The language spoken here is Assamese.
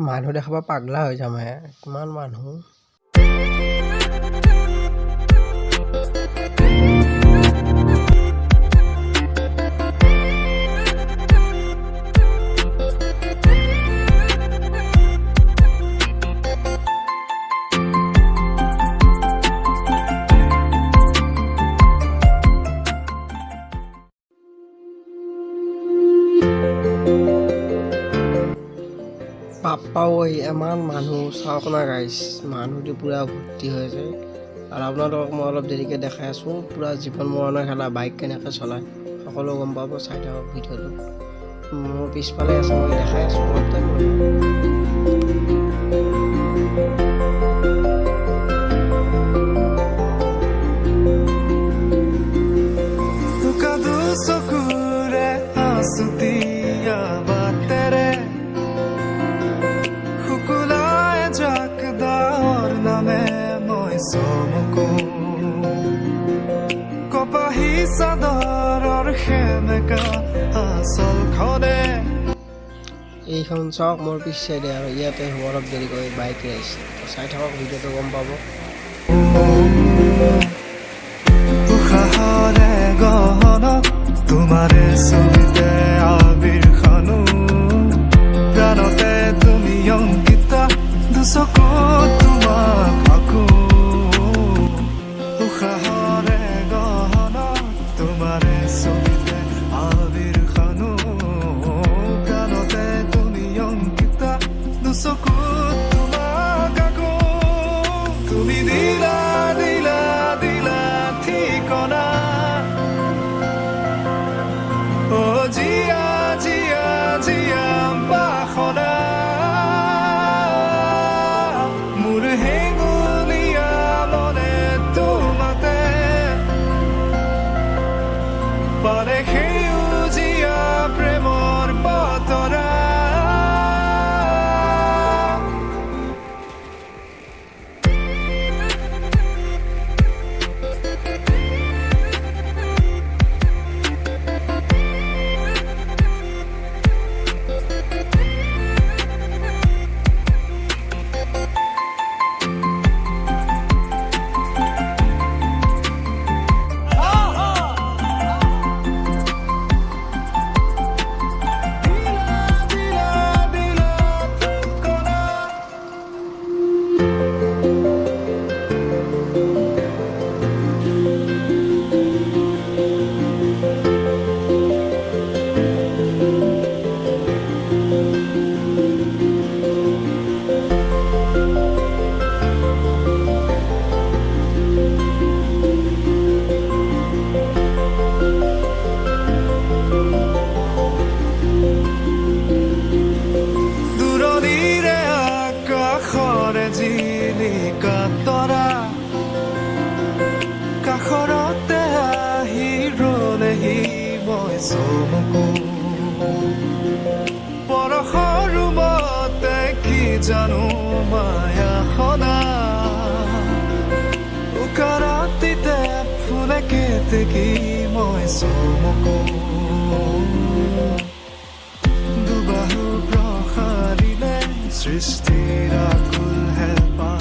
মানুহ দেখাব পাগলা হৈ যাম হে, কিমান মানুহ। বাপ্পা ঐ ইমান মানুহ চাওক না গাইছ, মানুহ দি পুৰা ভৰ্তি হৈ যায়। আৰু আপোনালোকক মই অলপ দেৰিকৈ দেখাই আছোঁ পুৰা জীৱন মৰণৰ খেলা, বাইক কেনেকৈ চলায় সকলো গম পাব, চাই থাকক ভিডিঅ'টো। মোৰ পিছফালে আছে, মই দেখাই আছোঁ অলপ টাইম। এইখন চাওক মোৰ পিছ চাইডে, আৰু ইয়াতে হ'ব অলপ দেৰিকৈ বাইক ৰেচ। চাই থাকক ভিডিঅ'টো গম পাব। তোমাৰে ছবিতে আবিৰ খানো, প্ৰাণতে তুমি অংকিতা, দুচকুত তোমাক আকো। উশাহৰে গহন তোমাৰে ছবিতে আবিৰ খানো, প্ৰাণতে তুমি অংকিতা, দুচকুত তোমাক আকো। তুমি দিলা দিলা দিলা ঠিকনা, ও জিয়া জিয়া জিয়া বাসনা, মোৰ হেঙুলীয়া মনে তোমাতে পাৰে সেউজীয়া প্ৰেমৰ বতৰা। কাষৰতে আহি ৰলেহি মই চমকো, পৰশৰ ৰুমতে কি জানো মায়া সদা, উকাৰতিতে ফুলে কেতেকী মই চমকো। দুবাহু প্ৰসাৰিলে সৃষ্টিৰ আকুল হেঁপাহ,